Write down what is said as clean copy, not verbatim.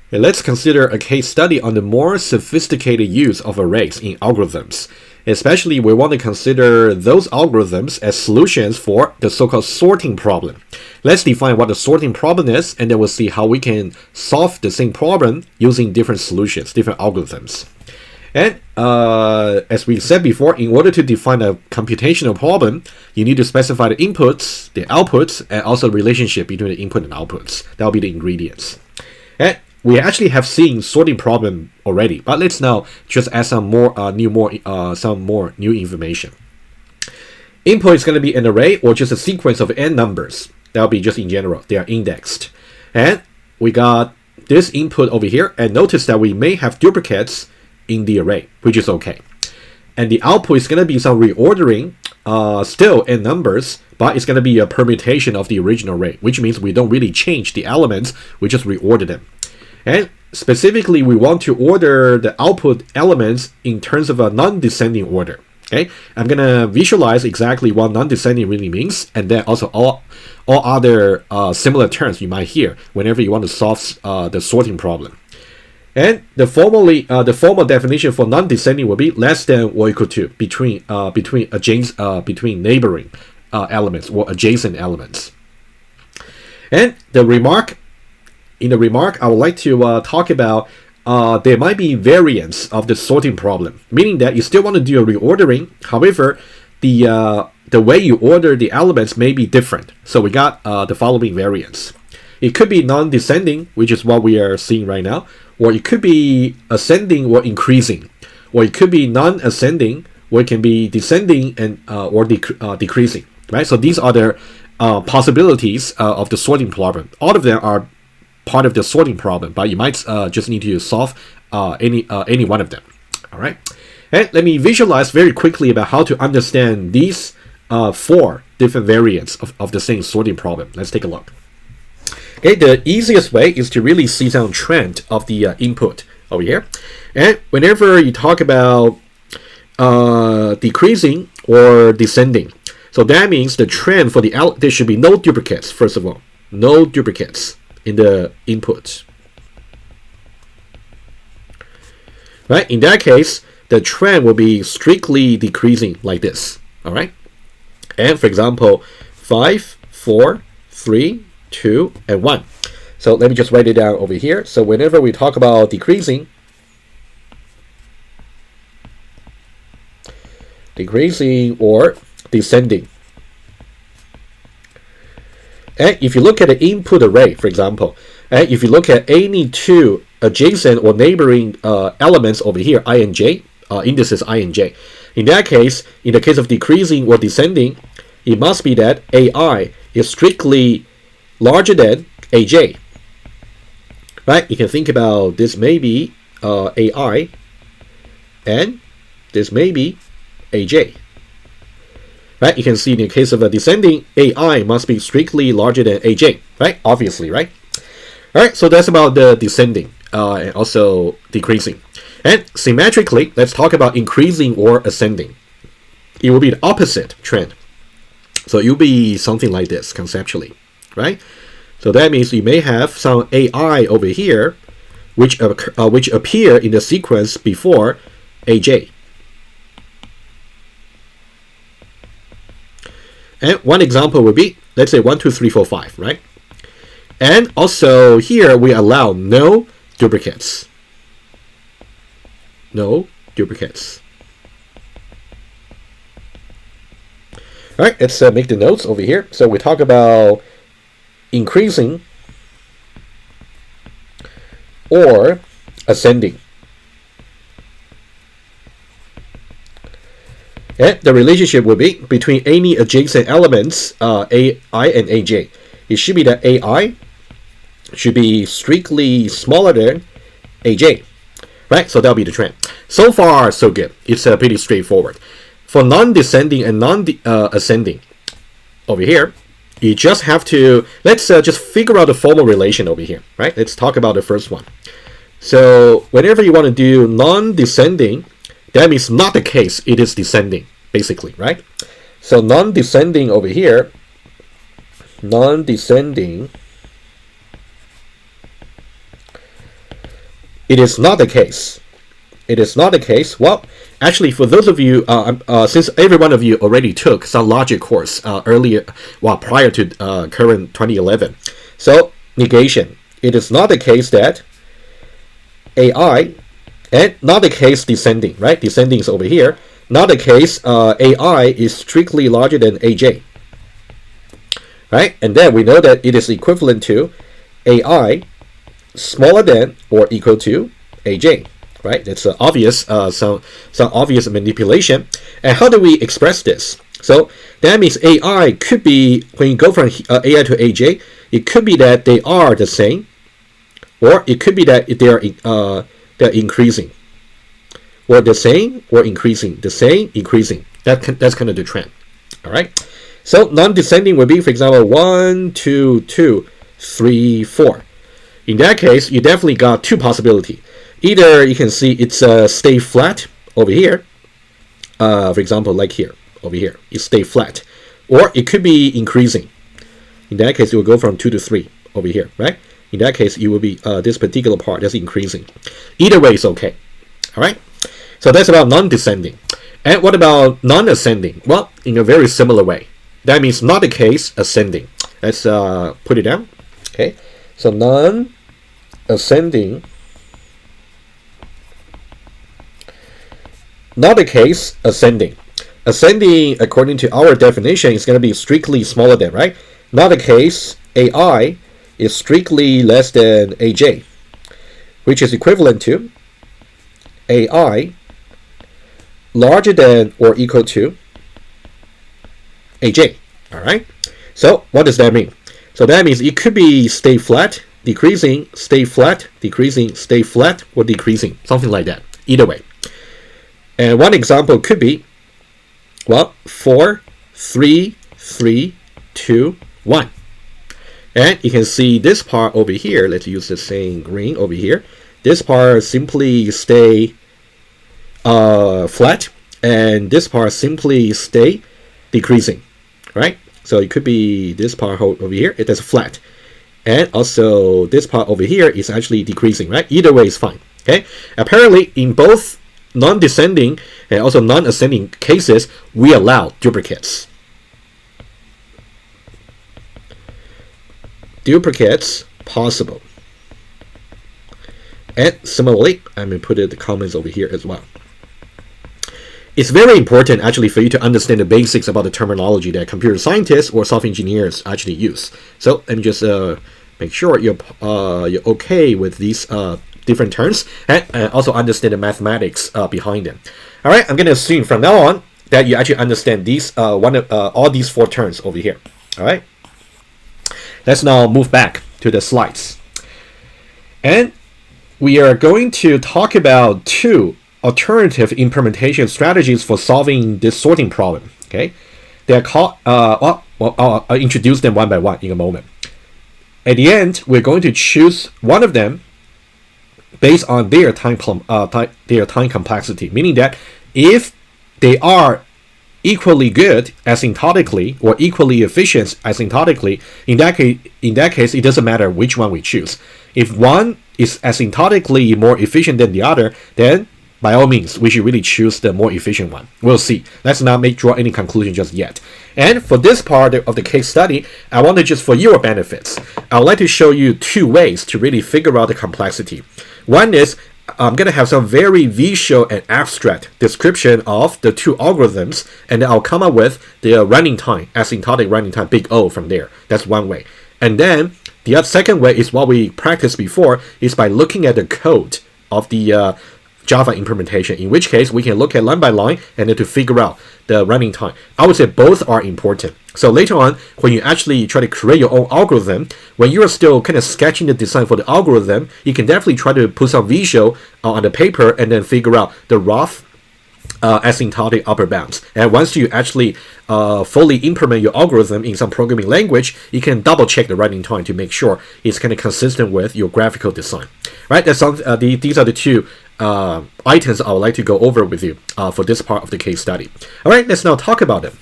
Okay, let's consider a case study on the more sophisticated use of arrays in algorithms. Especially, we want to consider those algorithms as solutions for the so-called sorting problem. Let's define what the sorting problem is, and then we'll see how we can solve the same problem using different solutions, different algorithms. And as we said before, in order to define a computational problem, you need to specify the inputs, the outputs, and also the relationship between the input and outputs. That will be the ingredients. And we actually have seen sorting problem already, but let's now just add some more new information. Input is going to be an array or just a sequence of n numbers. That'll be just in general. They are indexed. And we got this input over here, and notice that we may have duplicates in the array, which is okay. And the output is going to be some reordering, still n numbers, but it's going to be a permutation of the original array, which means we don't really change the elements, we just reorder them. And specifically, we want to order the output elements in terms of a non-descending order. Okay, I'm gonna visualize exactly what non-descending really means, and then also all other similar terms you might hear whenever you want to solve the sorting problem. And the formal definition for non-descending will be less than or equal to between neighboring elements or adjacent elements. And in the remark, I would like to talk about there might be variance of the sorting problem, meaning that you still want to do a reordering. However, the way you order the elements may be different. So we got the following variance. It could be non-descending, which is what we are seeing right now, or it could be ascending or increasing, or it could be non-ascending, or it can be descending and or decreasing. Right. So these are the possibilities of the sorting problem. All of them are part of the sorting problem, but you might just need to solve any one of them. All right, and let me visualize very quickly about how to understand these 4 different variants of the same sorting problem. Let's take a look. Okay, the easiest way is to really see some trend of the input over here, and whenever you talk about decreasing or descending, so that means the trend for there should be no duplicates. First of all, no duplicates in the inputs. Right? In that case, the trend will be strictly decreasing like this. All right? And for example, 5, 4, 3, 2, and 1. So let me just write it down over here. So whenever we talk about decreasing or descending, and if you look at the input array, for example, and if you look at any 2 adjacent or neighboring elements over here, I and j, indices I and j, in that case, in the case of decreasing or descending, it must be that ai is strictly larger than aj. Right? You can think about this may be ai, and this may be aj. Right? You can see in the case of a descending, AI must be strictly larger than AJ, right? Obviously, right? All right, so that's about the descending and also decreasing. And symmetrically, let's talk about increasing or ascending. It will be the opposite trend. So it will be something like this conceptually, right? So that means you may have some AI over here, which appear in the sequence before AJ. And one example would be, let's say 1, 2, 3, 4, 5, right? And also here we allow no duplicates. No duplicates. All right, let's make the notes over here. So we talk about increasing or ascending. And the relationship will be between any adjacent elements, AI and AJ. It should be that AI should be strictly smaller than AJ. Right? So that'll be the trend. So far, so good. It's pretty straightforward. For non-descending and non-ascending, over here, you just have to, let's just figure out the formal relation over here. Right? Let's talk about the first one. So whenever you want to do non-descending, that means not the case, it is descending, basically, right? So non-descending over here, non-descending it is not the case. It is not the case. Well, actually, for those of you, since every one of you already took some logic course earlier, prior to current 2011, so negation. It is not the case that AI, and not the case descending, right? Descending is over here. Not the case AI is strictly larger than AJ, right? And then we know that it is equivalent to AI smaller than or equal to AJ. Right, that's obvious. Some obvious manipulation. And how do we express this? So that means AI could be, when you go from AI to AJ, it could be that they are the same, or it could be that they're increasing, or the same or increasing, the same increasing. That's kind of the trend. All right. So non-descending would be, for example, 1, 2, 2, 3, 4. In that case, you definitely got two possibilities. Either you can see it's stay flat over here, for example, like here, over here, it stay flat, or it could be increasing. In that case, it will go from 2 to 3 over here, right? In that case, it will be this particular part that's increasing. Either way is okay. All right. So that's about non-descending. And what about non-ascending? Well, in a very similar way. That means not the case ascending. Let's put it down. Okay. So non-ascending. Not the case ascending. Ascending, according to our definition, is going to be strictly smaller than, right? Not the case AI is strictly less than AJ, which is equivalent to AI larger than or equal to AJ. All right. So what does that mean? So that means it could be stay flat, decreasing, stay flat, decreasing, stay flat, or decreasing, something like that. Either way. And one example could be, well, 4, 3, 3, 2, 1. And you can see this part over here. Let's use the same green over here. This part simply stay flat, and this part simply stay decreasing, right? So it could be this part over here. It is flat, and also this part over here is actually decreasing, right? Either way is fine. Okay. Apparently, in both non-descending and also non-ascending cases, we allow duplicates. Duplicates possible. And similarly, I'm going to put the comments over here as well. It's very important actually for you to understand the basics about the terminology that computer scientists or software engineers actually use. So let me just make sure you're okay with these different terms, and also understand the mathematics behind them. All right, I'm going to assume from now on that you actually understand these all these four terms over here. All right, let's now move back to the slides, and we are going to talk about two alternative implementation strategies for solving this sorting problem. Okay, they are called I'll introduce them one by one in a moment. At the end, we're going to choose one of them based on their time complexity, meaning that if they are equally good asymptotically or equally efficient asymptotically, in that case, it doesn't matter which one we choose. If one is asymptotically more efficient than the other, then by all means, we should really choose the more efficient one. We'll see. Let's not draw any conclusion just yet. And for this part of the case study, I want to just, for your benefits, I would like to show you two ways to really figure out the complexity. One is, I'm going to have some very visual and abstract description of the two algorithms, and then I'll come up with the running time, asymptotic running time, big O from there. That's one way. And then the second way is what we practiced before, is by looking at the code of the Java implementation, in which case we can look at line by line and then to figure out the running time. I would say both are important. So later on, when you actually try to create your own algorithm, when you are still kind of sketching the design for the algorithm, you can definitely try to put some visual on the paper and then figure out the rough asymptotic upper bounds. And once you actually fully implement your algorithm in some programming language, you can double check the running time to make sure it's kind of consistent with your graphical design. Right? These are the two items I would like to go over with you for this part of the case study. All right, let's now talk about them.